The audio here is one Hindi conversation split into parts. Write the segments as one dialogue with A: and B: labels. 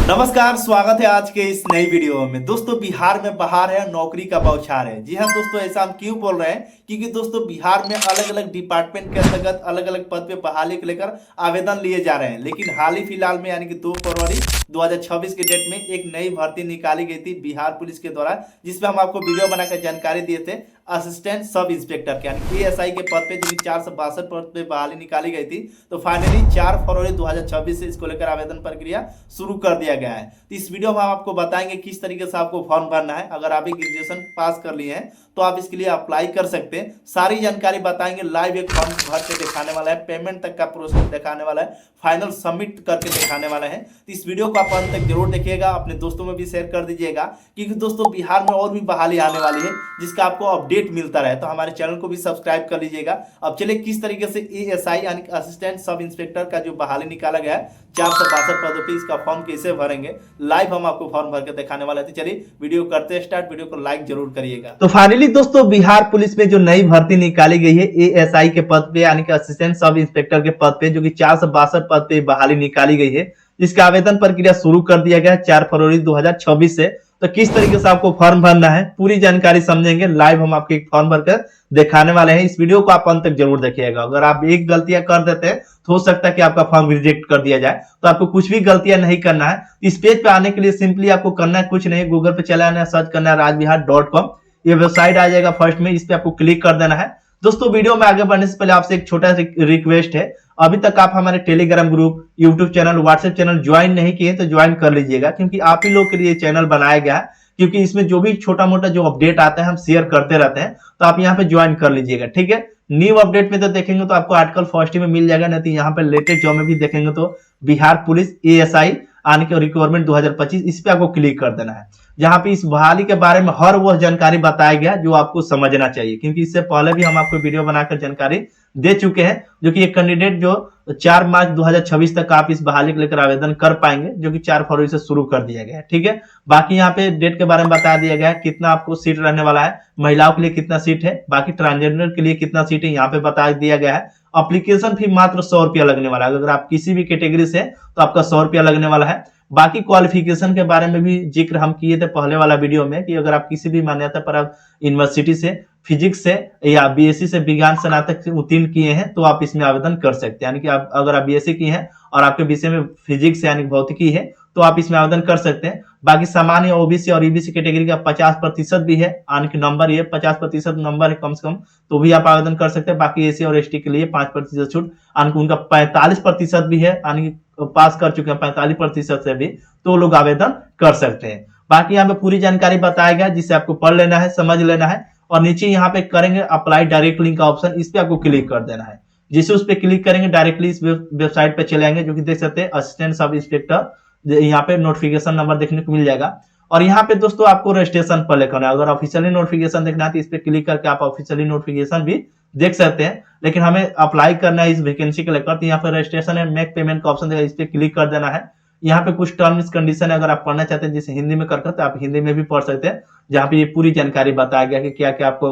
A: नमस्कार, स्वागत है आज के इस नई वीडियो में। दोस्तों, बिहार में बहार है, नौकरी का बौछार है। जी हाँ दोस्तों, ऐसा हम क्यों बोल रहे हैं? क्योंकि दोस्तों बिहार में अलग अलग डिपार्टमेंट के अंतर्गत अलग अलग पद पे बहाली को लेकर आवेदन लिए जा रहे हैं। लेकिन हाल ही फिलहाल में यानी कि 2 फरवरी 2026 के डेट में एक नई भर्ती निकाली गई थी बिहार पुलिस के द्वारा, जिसमें हम आपको वीडियो बनाकर जानकारी दिए थे असिस्टेंट सब इंस्पेक्टर के यानी एएसआई के पद पे, जो कि 462 पद पे बहाली निकाली गई थी। तो फाइनली 4 फरवरी 2026 से इसको लेकर आवेदन प्रक्रिया शुरू कर दिया गया है। तो इस वीडियो में हम आपको बताएंगे किस तरीके से आपको फॉर्म भरना है। अगर आप ग्रेजुएशन पास कर लिए हैं तो आप इसके लिए अप्लाई कर सकते हैं। सारी जानकारी बताएंगे। लाइव एक फॉर्म भर के दिखाने वाला है, पेमेंट तक का प्रोसेस दिखाने वाला है, फाइनल सबमिट करके दिखाने वाला है। तो इस वीडियो को आप अंत तक जरूर देखिएगा, अपने दोस्तों में भी शेयर कर दीजिएगा, क्योंकि दोस्तों बिहार में और भी बहाली आने वाली है जिसका आपको अपडेट मिलता रहे। तो हमारे चैनल को भी सब्सक्राइब कर लीजिएगा। अब चलिए किस तरीके से एएसआई यानी असिस्टेंट सब इंस्पेक्टर का जो बहाली निकाला गया है 462 पदों पे, इसका फॉर्म कैसे भरेंगे, लाइव हम आपको फॉर्म भर के दिखाने वाले थे। चलिए वीडियो करते हैं स्टार्ट। वीडियो को लाइक जरूर करिएगा।
B: तो फाइनली दोस्तों बिहार पुलिस में जो नई भर्ती निकाली गई है एएसआई के पद पे यानी कि असिस्टेंट सब इंस्पेक्टर के पद पे, जो कि 462 पद पे बहाली निकाली गई है, जिसका आवेदन प्रक्रिया शुरू कर दिया गया है 4 फरवरी 2026 से। तो किस तरीके से आपको फॉर्म भरना है पूरी जानकारी समझेंगे। लाइव हम आपको एक फॉर्म भरकर दिखाने वाले हैं। इस वीडियो को आप अंत तक जरूर देखिएगा। अगर आप एक गलतियां कर देते हैं तो हो सकता है कि आपका फॉर्म रिजेक्ट कर दिया जाए। तो आपको कुछ भी गलतियां नहीं करना है। इस पेज पे आने के लिए सिंपली आपको करना है कुछ नहीं, गूगल पे चला आना है, सर्च करना है राजबिहार.com। ये वेबसाइट आ जाएगा फर्स्ट में, इस पे आपको क्लिक कर देना है। दोस्तों वीडियो में आगे बढ़ने से पहले आपसे एक छोटा रिक्वेस्ट है, अभी तक आप हमारे Telegram group, YouTube channel, WhatsApp channel join नहीं किए तो ज्वाइन कर लीजिएगा, क्योंकि आप ही लोग के लिए चैनल बनाया गया है। क्योंकि इसमें जो भी छोटा मोटा जो अपडेट आता है हम शेयर करते रहते हैं, तो आप यहाँ पे ज्वाइन कर लीजिएगा, ठीक है। न्यू अपडेट में तो देखेंगे तो आपको आर्टिकल फर्स्ट में मिल जाएगा, नहीं तो यहाँ पे लेटेस्ट जॉब में भी देखेंगे तो बिहार पुलिस एएसआई आने के रिक्वायरमेंट 2025, इस पे आपको क्लिक कर देना है, जहां पे इस बहाली के बारे में हर वो जानकारी बताया गया जो आपको समझना चाहिए। क्योंकि इससे पहले भी हम आपको वीडियो बनाकर जानकारी दे चुके हैं, जो कि एक कैंडिडेट जो 4 मार्च 2026 तक आप इस बहाली को लेकर आवेदन कर पाएंगे, जो कि 4 फरवरी से शुरू कर दिया गया है, ठीक है। बाकी यहाँ पे डेट के बारे में बता दिया गया है, कितना आपको सीट रहने वाला है, महिलाओं के लिए कितना सीट है, बाकी ट्रांसजेंडर के लिए कितना सीट है यहाँ पे बता दिया गया है। एप्लीकेशन फी मात्र 100 रुपया लगने वाला है। अगर आप किसी भी कैटेगरी से तो आपका 100 रुपया लगने वाला है। बाकी क्वालिफिकेशन के बारे में भी जिक्र हम किए थे पहले वाला वीडियो में, कि अगर आप किसी भी मान्यता पर आप यूनिवर्सिटी से फिजिक्स से या बीएससी से विज्ञान स्नातक से उत्तीर्ण किए हैं तो आप इसमें आवेदन कर सकते हैं। यानी कि आप अगर आप बीएससी किए हैं और आपके विषय में फिजिक्स यानी भौतिकी है तो आप इसमें आवेदन कर सकते हैं। बाकी सामान्य ओबीसी और ईबीसी कैटेगरी का 50% भी है, यानी कि नंबर ये 50% नंबर है कम से कम, तो भी आप आवेदन कर सकते हैं। बाकी एसी और एसटी के लिए 5% छूट, यानी कि उनका 45% भी है, यानी कि पास कर चुके हैं 45% से भी, तो लोग आवेदन कर सकते हैं। बाकी यहाँ पे पूरी जानकारी बताया गया, जिससे आपको पढ़ लेना है, समझ लेना है। और नीचे यहाँ पे करेंगे अप्लाई डायरेक्ट लिंक का ऑप्शन, इस पे आपको क्लिक कर देना है। जिसे उस पे क्लिक करेंगे डायरेक्टली इस वेबसाइट पे चले आएंगे, जो कि देख सकते हैं असिस्टेंट सब इंस्पेक्टर, यहाँ पे नोटिफिकेशन नंबर देखने को मिल जाएगा। और यहाँ पे दोस्तों आपको रजिस्ट्रेशन पर लिखना है। अगर ऑफिशियली नोटिफिकेशन देखना है तो इस पे क्लिक करके आप ऑफिशियली नोटिफिकेशन भी देख सकते हैं। लेकिन हमें अप्लाई करना है इस वैकेंसी के लेकर, तो यहाँ पे रजिस्ट्रेशन है, मेक पेमेंट का ऑप्शन देगा, इस पे क्लिक कर देना है। यहाँ पे कुछ टर्म्स कंडीशन है, अगर आप पढ़ना चाहते हैं जिसे हिंदी में करके तो आप हिंदी में भी पढ़ सकते हैं, जहाँ पे ये पूरी जानकारी बताया गया कि क्या क्या आपको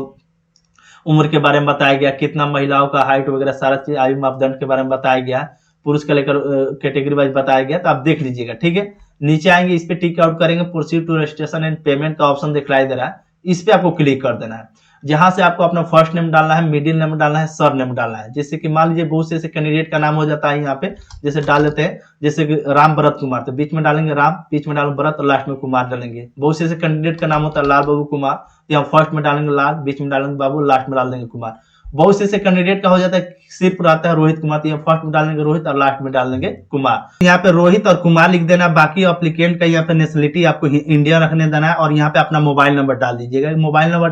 B: उम्र के बारे में बताया गया, कितना महिलाओं का हाइट वगैरह सारा चीज, आयु मापदंड के बारे में बताया गया, पुरुष के लेकर कैटेगरी वाइज बताया गया, तो आप देख लीजिएगा, ठीक है। नीचे आएंगे, इस पे टिक आउट करेंगे, proceed to registration and payment का ऑप्शन दिखाई दे रहा है, इस पे आपको क्लिक कर देना है। जहां से आपको अपना फर्स्ट नेम डालना है, मिडिल नेम डालना है, सर नेम डालना है। जैसे कि मान लीजिए बहुत से ऐसे कैंडिडेट का नाम हो जाता है यहाँ पे, जैसे डाल देते हैं जैसे कि राम भरत कुमार, तो बीच में डालेंगे राम, बीच में डालेंगे भरत और लास्ट में कुमार डालेंगे। बहुत से ऐसे कैंडिडेट का नाम होता है लाल बाबू कुमार, तो यहाँ फर्स्ट में डालेंगे लाल, बीच में डालेंगे बाबू, लास्ट में डाल देंगे कुमार। बहुत से ऐसे कैंडिडेट का हो जाता है सिर्फ रहता है रोहित कुमार, तो यहाँ फर्स्ट में डालेंगे रोहित और लास्ट में डाल देंगे कुमार। यहाँ पे रोहित और कुमार लिख देना। बाकी एप्लीकेंट का यहाँ पे नेशनलिटी आपको इंडिया रखने देना है, और यहाँ पे अपना मोबाइल नंबर डाल दीजिएगा। मोबाइल नंबर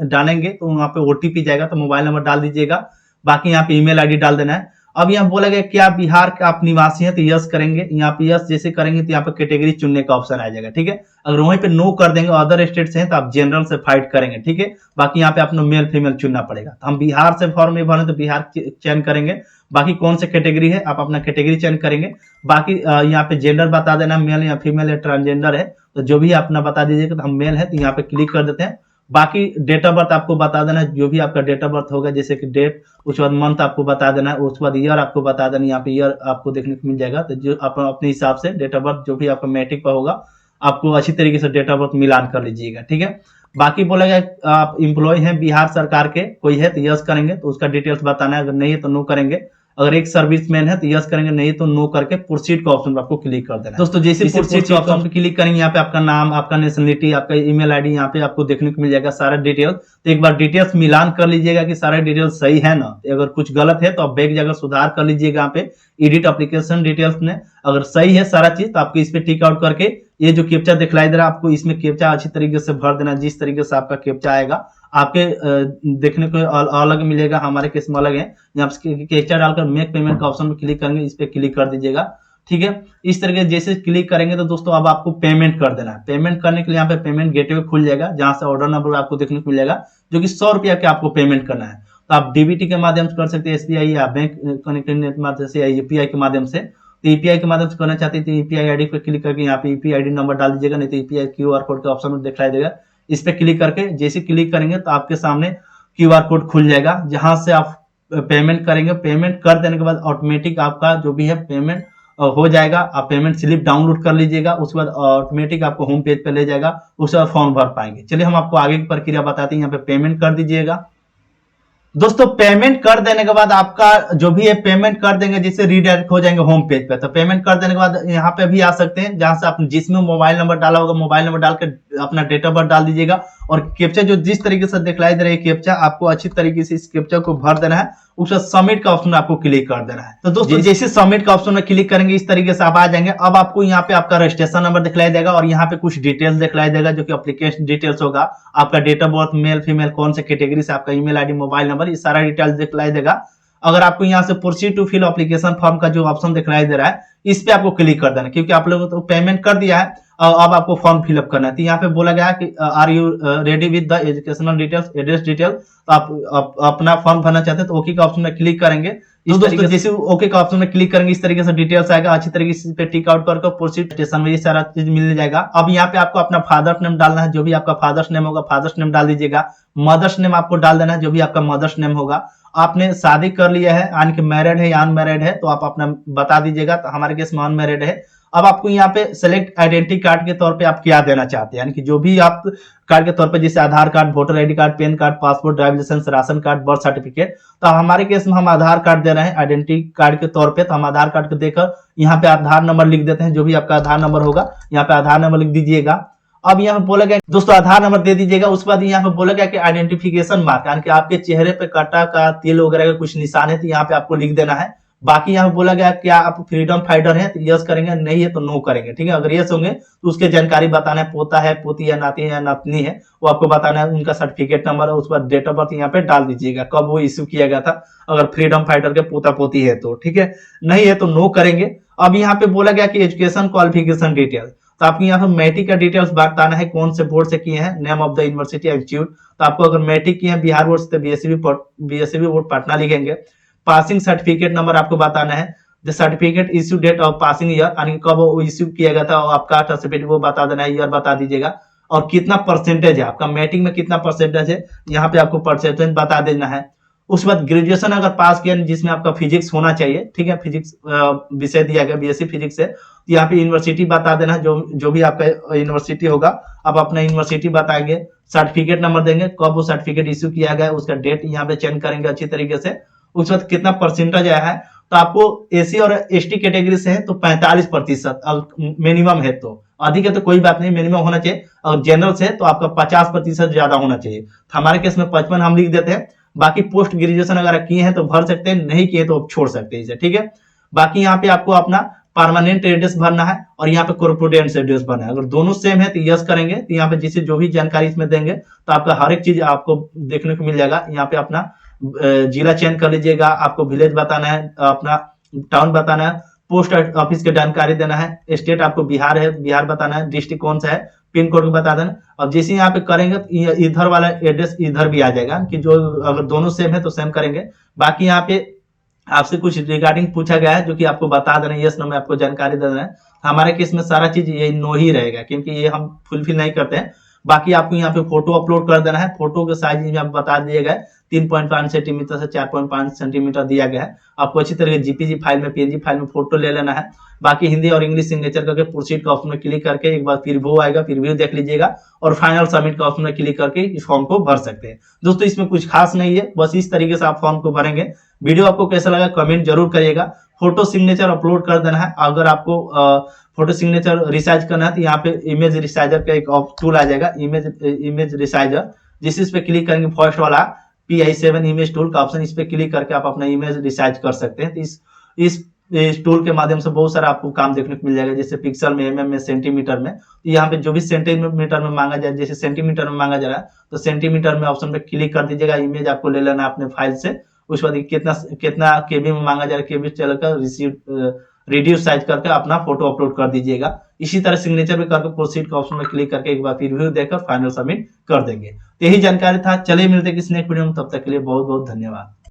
B: डालेंगे तो वहाँ पे ओटीपी जाएगा, तो मोबाइल नंबर डाल दीजिएगा। बाकी यहाँ पे ईमेल आईडी डाल देना है। अब यहाँ बोला गया क्या बिहार का आप निवासी हैं, तो यस करेंगे। यहाँ पे यस जैसे करेंगे तो यहाँ पे कैटेगरी चुनने का ऑप्शन आ जाएगा, ठीक है। अगर वहीं पे नो कर देंगे अदर स्टेट से हैं तो आप जनरल से फाइट करेंगे, ठीक है। बाकी यहाँ पे अपना मेल फीमेल चुनना पड़ेगा। तो हम बिहार से फॉर्म में भरें तो बिहार चयन करेंगे। बाकी कौन से कैटेगरी है आप अपना कैटेगरी चयन करेंगे। बाकी यहाँ पे जेंडर बता देना, मेल या फीमेल या ट्रांसजेंडर है तो जो भी अपना बता दीजिएगा। तो हम मेल है तो यहाँ पे क्लिक कर देते हैं। बाकी डेट ऑफ बर्थ आपको बता देना है, जो भी आपका डेट ऑफ बर्थ होगा, जैसे कि डेट, उसके बाद मंथ आपको बता देना है, उसके बाद ईयर आपको बता देना है। यहाँ पे ईयर आपको देखने को मिल जाएगा, तो जो आप अपने हिसाब से डेट ऑफ बर्थ जो भी आपका मैट्रिक पर होगा आपको अच्छी तरीके से डेट ऑफ बर्थ मिलान कर लीजिएगा, ठीक है। बाकी बोला गया आप इम्प्लॉय हैं बिहार सरकार के, कोई है तो यस करेंगे, तो उसका डिटेल्स बताना है, अगर नहीं है तो नो करेंगे। अगर एक सर्विसमैन है तो यस करेंगे, नहीं तो नो करके प्रोसीड का ऑप्शन पर आपको क्लिक कर देना है। दोस्तों जैसे प्रोसीड के ऑप्शन पे क्लिक करेंगे, यहाँ पे आपका नाम, आपका नेशनलिटी, आपका ईमेल आईडी यहाँ पे आपको देखने को मिल जाएगा सारा डिटेल। तो एक बार डिटेल्स मिलान कर लीजिएगा कि सारा डिटेल्स सही है ना। अगर कुछ गलत है तो आप बैक जाकर सुधार कर लीजिएगा यहाँ पे एडिट एप्लीकेशन डिटेल्स में। अगर सही है सारा चीज तो आपको इस पे टिक आउट करके ये जो कैप्चा दिखलाई दे रहा है आपको इसमें कैप्चा अच्छी तरीके से भर देना, जिस तरीके से आपका कैप्चा आएगा आपके देखने को अलग मिलेगा, हमारे केस में अलग है। यहाँ पे कैप्चा डालकर मेक पेमेंट का ऑप्शन पे क्लिक करेंगे, इस पे क्लिक कर दीजिएगा, ठीक है। इस तरीके जैसे क्लिक करेंगे तो दोस्तों अब आपको पेमेंट कर देना है। पेमेंट करने के लिए यहाँ पे पेमेंट गेटवे खुल जाएगा, जहां से ऑर्डर नंबर आपको देखने को मिल जाएगा, जो कि 100 रुपया के आपको पेमेंट करना है। तो आप डीबीटी के माध्यम से कर सकते हैं, एसबीआई या बैंक कनेक्टेड नेट माध्यम से, या यूपीआई के माध्यम से। तो यूपीआई के माध्यम से करना चाहते हैं तो यूपीआई आईडी पे क्लिक करके यहाँ पे यूपीआई आईडी नंबर डाल दीजिएगा, नहीं तो यूपीआई क्यूआर कोड के ऑप्शन में दिखाई देगा, इस पे क्लिक करके जैसे क्लिक करेंगे तो आपके सामने क्यूआर कोड खुल जाएगा, जहां से आप पेमेंट करेंगे। पेमेंट कर देने के बाद ऑटोमेटिक आपका जो भी है पेमेंट हो जाएगा। आप पेमेंट स्लिप डाउनलोड कर लीजिएगा, उसके बाद ऑटोमेटिक आपको होम पेज पे ले जाएगा, उसके बाद फॉर्म भर पाएंगे। चलिए हम आपको आगे की प्रक्रिया बताते हैं। यहाँ पे पेमेंट कर दीजिएगा। दोस्तों पेमेंट कर देने के बाद आपका जो भी है पेमेंट कर देंगे, जिससे रीडायरेक्ट हो जाएंगे होम पेज पे। तो पेमेंट कर देने के बाद यहाँ पे भी आ सकते हैं, जहां से आप जिसमें मोबाइल नंबर डाला होगा मोबाइल नंबर डाल के अपना डेट ऑफ बर्थ डाल दीजिएगा, और कैप्चा जो जिस तरीके से दिखलाई दे रही है कैप्चा, आपको अच्छी तरीके से इस कैप्चा को भर देना है, उसका सबमिट का ऑप्शन आपको क्लिक कर देना है। तो दोस्तों जैसे सबमिट का ऑप्शन में क्लिक करेंगे इस तरीके से आप आ जाएंगे। अब आपको यहाँ पे आपका रजिस्ट्रेशन नंबर दिखलाई देगा, और यहाँ पे कुछ डिटेल्स दिखलाई देगा, जो कि एप्लीकेशन डिटेल्स होगा, आपका date of birth, male female, कौन से कैटेगरी से, आपका ईमेल आईडी, मोबाइल नंबर, ये सारा डिटेल्स दिखलाई देगा। अगर आपको यहाँ से proceed to fill application form का जो ऑप्शन दिखलाई दे रहा है, इस पे आपको क्लिक कर देना है, क्योंकि आप लोगों तो पेमेंट कर दिया है, अब आपको फॉर्म फिलअप करना है। तो यहाँ पे बोला गया है कि are you ready with the educational details, address detail. तो आप अपना फॉर्म भरना चाहते हैं तो ओके का ऑप्शन में क्लिक करेंगे। इस तरीके से जैसे ओके का ऑप्शन में क्लिक करेंगे इस तरीके से डिटेल्स आएगा, अच्छी तरीके से पे टिक आउट करके प्रोसीड स्टेशन में ये सारा चीज मिल जाएगा। अब यहाँ पे आपको अपना फादर्स नेम डालना है, जो भी आपका फादर्स नेम होगा फादर्स नेम डाल दीजिएगा। मदर्स नेम आपको डाल देना है, जो भी आपका मदर्स नेम होगा। आपने शादी कर लिया है, यानी कि मैरिड है या अनमैरिड है, तो आप अपना बता दीजिएगा। तो हमारे केस में अनमैरिड है। अब आपको यहाँ पे सेलेक्ट आइडेंटिटी कार्ड के तौर पे आप क्या देना चाहते हैं, यानी कि जो भी आप कार्ड के तौर पे, जैसे Aadhaar card, voter ID card, pan card, passport, driving licence, ration card, birth certificate. तो हमारे केस में हम आधार कार्ड दे रहे हैं आइडेंटिटी कार्ड के तौर पे। तो हम आधार कार्ड को देकर यहाँ पे आधार नंबर लिख देते हैं, जो भी आपका आधार नंबर होगा यहाँ पे आधार नंबर लिख दीजिएगा। अब यहाँ पे बोला गया दोस्तों आधार नंबर दे दीजिएगा। उसके बाद यहाँ पे बोला गया कि आइडेंटिफिकेशन मार्क, यानी कि आपके चेहरे पे काटा का, तिल वगैरह का कुछ निशान है तो यहाँ पे आपको लिख देना है। बाकी यहाँ पे बोला गया क्या आप फ्रीडम फाइटर हैं तो यस करेंगे, नहीं है तो नो करेंगे, ठीक है। अगर यस होंगे तो उसके जानकारी बताना है, पोता है, पोती है, नाती है या नातनी है, वो आपको बताना है। उनका सर्टिफिकेट नंबर है, उसके बाद डेट ऑफ बर्थ यहाँ पे डाल दीजिएगा, कब वो इश्यू किया गया था, अगर फ्रीडम फाइटर के पोता पोती है तो, ठीक है। नहीं है तो नो करेंगे। अब यहाँ पे बोला गया कि एजुकेशन क्वालिफिकेशन डिटेल, तो आपको यहाँ पे मैट्रिक का डिटेल्स बताना है, कौन से बोर्ड से किए हैं, name of the university institute. तो आपको अगर मैट्रिक किए हैं बिहार बोर्ड से, बीएससीबी बोर्ड पटना लिखेंगे। पासिंग सर्टिफिकेट नंबर आपको बताना है, the certificate issue date of passing year, यानी कब वो इश्यू किया गया था, और आपका सर्टिफिकेट वो बता देना है, ईयर बता दीजिएगा। और कितना परसेंटेज है आपका मैट्रिक में, कितना परसेंटेज है, यहाँ पे आपको परसेंटेज बता देना है। उसके बाद ग्रेजुएशन अगर पास किया जिसमें आपका फिजिक्स होना चाहिए, ठीक है, फिजिक्स विषय दिया गया बीएससी फिजिक्स से, तो यहाँ पे यूनिवर्सिटी बता देना, जो भी आपका यूनिवर्सिटी होगा आप अपना यूनिवर्सिटी बताएंगे। सर्टिफिकेट नंबर देंगे, कब वो सर्टिफिकेट इश्यू किया गया, उसका डेट यहाँ पे चेंज करेंगे अच्छी तरीके से। उसके बाद कितना परसेंटेज आया है, तो आपको एसी और एसटी कैटेगरी से है तो 45% मिनिमम है, तो अधिक है तो कोई बात नहीं, मिनिमम होना चाहिए। और जनरल से है तो आपका 50% ज्यादा होना चाहिए। तो हमारे केस में 55 हम लिख देते हैं। बाकी पोस्ट ग्रेजुएशन अगर किए हैं तो भर सकते हैं, नहीं किए तो छोड़ सकते हैं इसे, ठीक है। बाकी यहाँ पे आपको अपना परमानेंट एड्रेस भरना है, और यहाँ पे कॉर्पोरेट एड्रेस भरना है। अगर दोनों सेम है तो यस करेंगे। तो यहाँ पे जिसे जो भी जानकारी इसमें देंगे तो आपका हर एक चीज आपको देखने को मिल जाएगा। यहाँ पे अपना जिला चयन कर लीजिएगा, आपको विलेज बताना है, अपना टाउन बताना है, पोस्ट ऑफिस की जानकारी देना है, स्टेट आपको बिहार है, बिहार बताना है, डिस्ट्रिक्ट कौन सा है, पिन कोड बता देना। अब जैसे यहाँ पे करेंगे तो इधर वाला एड्रेस इधर भी आ जाएगा, कि जो अगर दोनों सेम है तो सेम करेंगे। बाकी यहाँ पे आपसे कुछ रिगार्डिंग पूछा गया है, जो कि आपको बता देना है, यस नो में आपको जानकारी देना है। हमारे केस में सारा चीज ये नो ही रहेगा, क्योंकि ये हम फुलफिल नहीं करते हैं। बाकी आपको यहाँ पे फोटो अपलोड कर देना है। फोटो के साइज यहाँ पे बता दिए गए 3.5 सेंटीमीटर से 4.5 सेंटीमीटर दिया गया है। आपको अच्छी तरह जीपीजी फाइल में, पीएनजी फाइल में फोटो ले लेना है। बाकी हिंदी और इंग्लिश सिग्नेचर करके प्रोसीड का ऑप्शन में क्लिक करके एक बार प्रीव्यू आएगा, प्रीव्यू देख लीजिएगा और फाइनल सबमिट का ऑप्शन में क्लिक करके इस फॉर्म को भर सकते हैं। दोस्तों इसमें कुछ खास नहीं है, बस इस तरीके से आप फॉर्म को भरेंगे। वीडियो आपको कैसा लगा कमेंट जरूर करिएगा। फोटो सिग्नेचर अपलोड कर देना है। अगर आपको फोटो सिग्नेचर रिसाइज करना है तो यहाँ पे इमेज रिसाइजर का एक टूल आ जाएगा, इमेज रिसाइजर, जिस पे क्लिक करेंगे फर्स्ट वाला PI7 इमेज टूल का ऑप्शन, इस पे क्लिक करके आप अपना इमेज रिसाइज कर सकते हैं। तो इस टूल के माध्यम से बहुत सारा आपको काम देखने को मिल जाएगा, जैसे पिक्सल में, mm में, सेंटीमीटर में। तो यहाँ पे जो भी सेंटीमीटर में मांगा जाए, जैसे सेंटीमीटर में मांगा जा रहा है तो सेंटीमीटर में ऑप्शन पे क्लिक कर दीजिएगा। इमेज आपको ले लेना है अपने फाइल से। उसके बाद कितना केबी में मांगा जा रहा है, केबी चलकर रिड्यूस साइज करके अपना फोटो अपलोड कर दीजिएगा। इसी तरह सिग्नेचर भी करके प्रोसीड का ऑप्शन में क्लिक करके एक बार प्रीव्यू देकर फाइनल सबमिट कर देंगे। तो यही जानकारी था। चलिए मिलते हैं किसी नेक्स्ट वीडियो में, तब तक के लिए बहुत बहुत धन्यवाद।